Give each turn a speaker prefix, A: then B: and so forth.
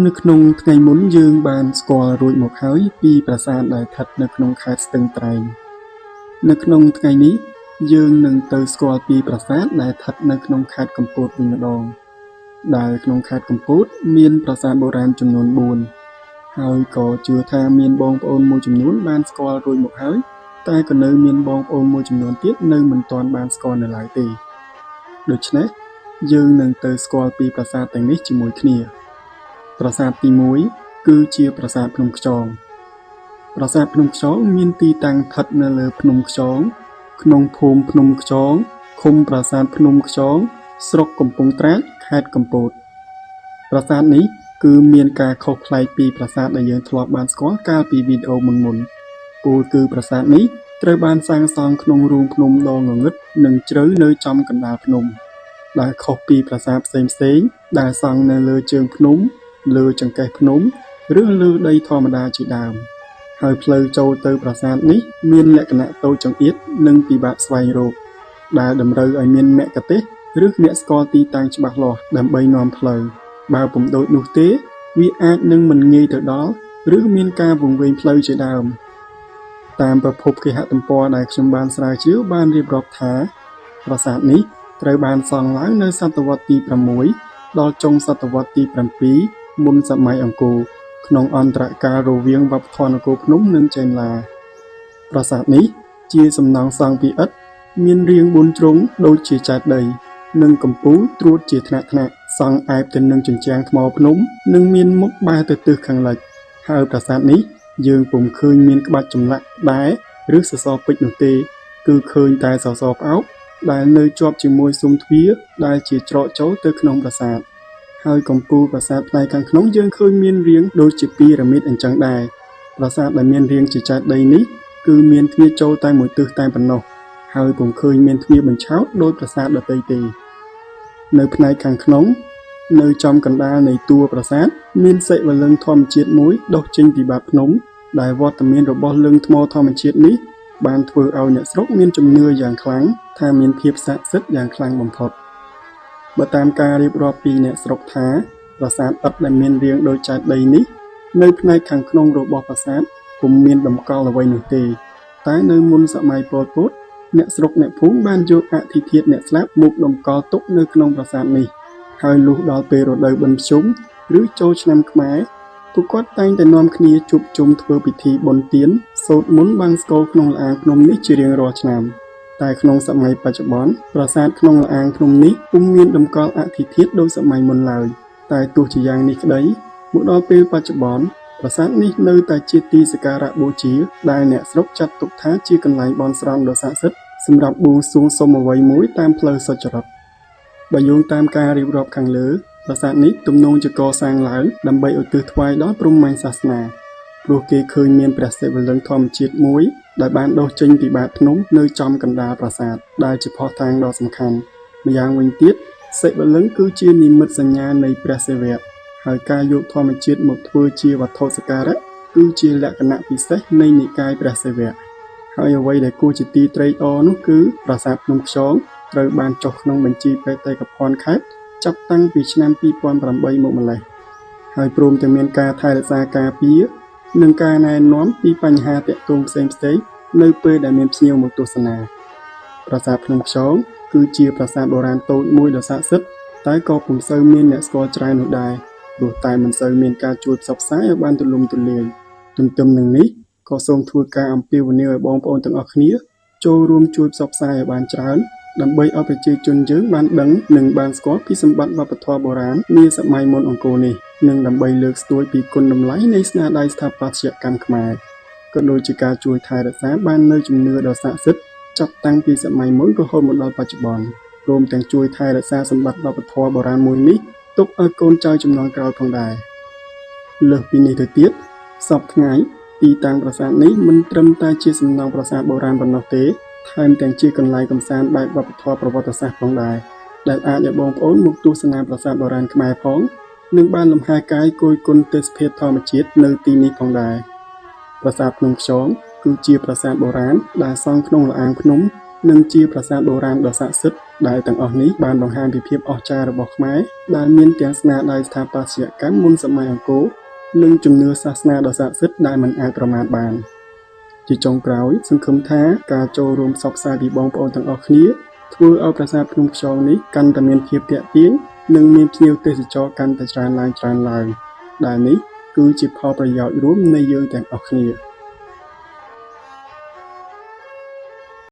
A: នៅក្នុងថ្ងៃមុនយើងបានស្គាល់រួចមកហើយពីប្រាសាទដែលស្ថិតនៅក្នុងខេត្តស្ទឹងត្រែងនៅក្នុងថ្ងៃនេះយើងនឹងទៅស្គាល់ពីប្រាសាទដែលស្ថិតនៅក្នុងខេត្តកំពតវិញម្ដងដែលក្នុងខេត្តកំពតមានប្រាសាទបុរាណចំនួន4ហើយក៏ជឿថាមានបងប្អូនមួយចំនួនបានស្គាល់រួចមកហើយតែក៏នៅមានបងប្អូនមួយចំនួនទៀតនៅមិនទាន់បានស្គាល់នៅឡើយទេដូច្នេះយើងនឹងទៅស្គាល់ពីប្រាសាទទាំងនេះជាមួយគ្នាប្រាសាទទី1គឺជាប្រាសាទភ្នំខ្យងប្រាសាទភ្នំខ្យងមានទីតាំងស្ថិតនៅលើភ្នំខ្យងក្នុងភូមិភ្នំខ្យងឃុំប្រាសាទភ្នំខ្យងស្រុកកំពង់ត្រាចខេត្តកំពតប្រាសាទនេះគឺមានការខុសប្លែកពីប្រាសាទដែលយើងធ្លាប់បានស្គាល់កាលពីវីដេអូមុនពោលគឺប្រាសាទនេះត្រូវបានសាងសង់ក្នុងរូងភ្នំដ៏ងងឹតនិងជ្រៅនៅចំកណ្ដាលភ្នំដែលខុសពីប្រាសាទផ្សេងៗដែលសង់នៅលើជើងភ្នំលើចង្កេះភ្នំឬលើដីធម្មតាជាដើមហើយផ្លូវចូលទៅប្រាសាទនេះមានលក្ខណៈតូចចង្អៀតនិងពិបាកស្វែងរកដែលតម្រូវឲ្យមានមគ្គុទ្ទេសក៍ឬអ្នកស្គាល់ទីតាំងច្បាស់លាស់ដើម្បីនាំផ្លូវបើពុំដូចនោះទេវាអាចនឹងមិនងាយទៅដល់ឬមានការវង្វេងផ្លូវជាដើមតាមប្រភពគេហទំព័រដែលខ្ញុំបានស្រាវជ្រាវបានរៀបរាប់ថាប្រាសាទនេះត្រូវបានសង់ឡើងនៅសតវត្សទី6ដល់ចុងសតវត្សទី7មុនសម័យអង្គរក្នុងអន្តរកាលរវាងវប្បធម៌នគរភ្នំនិងចេនឡាប្រាសាទនេះជាសំណង់សង់ពីឥដ្ឋមានរាង4ជ្រុងដូចជាចេតិយនិងកំពូលត្រួតជាថ្នាក់ៗសង់អែបទៅនឹងជញ្ជាំងថ្មភ្នំនិងមានមុខបែរទៅទិសខាងលិចហើយប្រាសាទនេះយើងពុំឃើញមានក្បាច់ចម្លាក់ដែរឬសសរពេជ្រនោះទេគឺឃើញតែសសរផ្អោកដែលនៅជាប់ជាមួយស៊ុមទ្វារដែលជាច្រកចូលទៅក្នុងប្រាសាទហើយកំពូលប្រាសាទផ្នែកខាងក្នុងយើងឃើញមានរាងដូចជាពីរ៉ាមីតអញ្ចឹងដែរប្រាសាទដែលមានរាងជាចេតិយនេះគឺមានទ្វារចូលតែមួយទិសតែប៉ុណ្ណោះហើយពុំឃើញមានទ្វារបញ្ឆោតដោយប្រាសាទដទៃទេនៅផ្នែកខាងក្នុងនៅចំកណ្ដាលនៃតួប្រាសាទមានសិវលឹង្គធម្មជាតិមួយដុសចេញពីបាតភ្នំដែលវត្តមានរបស់លឹង្គថ្មធម្មជាតិនេះបានធ្វើឲ្យអ្នកស្រុកមានជំនឿយ៉ាងខ្លាំងថាមានភាពស័ក្តិសិទ្ធិយ៉ាងខ្លាំងបំផុតបើតាមការរៀបរាប់ពីអ្នកស្រុកថាប្រាសាទឥដ្ឋដែលមានរាងដូចចេតិយនេះនៅផ្នែកខាងក្នុងរបស់ប្រាសាទពុំមានតម្កល់អ្វីនោះទេតែនៅមុនសម័យប៉ុលពតអ្នកស្រុកអ្នកភូមិបានយកអធិធាតុអ្នកស្លាប់មកតម្កល់ទុកនៅក្នុងប្រាសាទនេះហើយលុះដល់ពេលរដូវបិណ្ឌភ្ជុំឬចូលឆ្នាំខ្មែរពួកគាត់តែងតែនាំគ្នាជួបជុំធ្វើពិធីបុណ្យទានសូត្រមន្តបង្សុកូលក្នុងល្អាងភ្នំនេះជារៀងរាល់ឆ្នាំតែក្នុងសម័យបច្ចុប្បន្នប្រាសាទក្នុងល្អាងភ្នំនេះពុំមានតម្កល់អធិធាតុដូចសម័យមុនឡើយតែទោះជាយ៉ាងនេះក្តីមកដល់ពេលបច្ចុប្បន្នប្រាសាទនេះនៅតែជាទីសក្ការៈបូជាដែលអ្នកស្រុកចាត់ទុកថាជាកន្លែងបន់ស្រន់ដ៏ស័ក្តិសិទ្ធិសម្រាប់បួងសួងសុំអ្វីមួយតាមផ្លូវសុចរិតបើយោងតាមការរៀបរាប់ខាងលើប្រាសាទនេះទំនងជាកសាងឡើងដើម្បីឧទ្ទិសថ្វាយដល់ព្រហ្មញ្ញសាសនាព្រោះគេឃើញមានព្រះសិវលឹង្គធម្មជាតិមួយដែលបានដុសចេញពីបាតភ្នំនៅចំកណ្ដាលប្រាសាទដែលជាភស្តុតាងដ៏សំខាន់ម្យ៉ាងវិញទៀតសិវលឹង្គគឺជានិមិត្តសញ្ញានៃព្រះសិវៈហើយការយកធម្មជាតិមកធ្វើជាវត្ថុសក្ការៈគឺជាលក្ខណៈពិសេសនៃនិកាយព្រះសិវៈហើយអ្វីដែលគួរជាទីត្រេកអរនោះគឺប្រាសាទភ្នំខ្យងត្រូវបានចុះក្នុងបញ្ជីបេតិកភណ្ឌខេត្តចាប់តាំងពីឆ្នាំ2008មកម្ល៉េះហើយព្រមទាំងមានការថែរក្សាការពារនិងការណែនាំពីបញ្ហាទាក់ទងផ្សេងៗនៅពេលដែលមានភ្ញៀវមកទស្សនាប្រាសាទភ្នំខ្យងគឺជាប្រាសាទបុរាណតូចមួយដ៏ស័ក្តិសិទ្ធិតែក៏ពុំសូវមានអ្នកស្គាល់ច្រើននោះដែរព្រោះតែមិនសូវមានការជួយផ្សព្វផ្សាយឲ្យបានទូលំទូលាយទន្ទឹមនឹងនេះក៏សូមធ្វើការអំពាវនាវឲ្យបងប្អូនទាំងអស់គ្នាចូលរួមជួយផ្សព្វផ្សាយឲ្យបានច្រើនដើម្បីឲ្យប្រជាជនយើងបានដឹងនិងបានស្គាល់ពីសម្បត្តិវប្បធម៌បុរាណនាសម័យមុនអង្គរនេះនិងដើម្បីលើកស្ទួយពីគុណតម្លៃនៃស្នាដៃស្ថាបត្យកម្មខ្មែរក៏ដូចជាការជួយថែរក្សាបាននូវជំនឿដ៏ស័ក្តិសិទ្ធិចាប់តាំងពីសម័យមុនរហូតមកដល់បច្ចុប្បន្នព្រមទាំងជួយថែរក្សាសម្បត្តិវប្បធម៌បុរាណមួយនេះទុកឲ្យកូនចៅជំនាន់ក្រោយផងដែរលើសពីនេះទៅទៀតសពថ្ងៃទីតាំងប្រាសាទនេះមិនត្រឹមតែជាសំណង់ប្រាសាទបុរាណប៉ុណ្ណោះទេថែមទាំងជាកន្លែងកម្សាន្តបែបវប្បធម៌ប្រវត្តិសាស្ត្រផងដែរដែលអាចឲ្យបងប្អូនមកទស្សនាប្រាសាទបុរាណខ្មែរផងនិងបានលំហែកាយគយគន់ទេសភាពធម្មជាតិនៅទីនេះផងដែរប្រាសាទភ្នំខ្យងគឺជាប្រាសាទបុរាណដែលសង់ក្នុងល្អាងភ្នំ និងជាប្រាសាទបុរាណដ៏ស័ក្តិសិទ្ធិដែលទាំងអស់នេះបានបង្ហាញពីភាពអស្ចារ្យរបស់ខ្មែរដែលមានទាំងស្នាដៃស្ថាបត្យកម្មមុនសម័យអង្គរនិងជំនឿសាសនាដ៏ស័ក្តិសិទ្ធិដែលមិនអាចប្រមាថបានជាចុងក្រោយសង្ឃឹមថាការចូលរួមផ្សព្វផ្សាយពីបងប្អូនទាំងអស់គ្នាធ្វើឲ្យប្រាសាទភ្នំខ្យងនេះកាន់តែមានភាពទាក់ទាញនិងមានភ្ញៀវទេសចរកាន់តែច្រើនឡើងដែលនេះគឺជាផលប្រយោជន៍រួមនៃយើងទាំងអស់គ្នា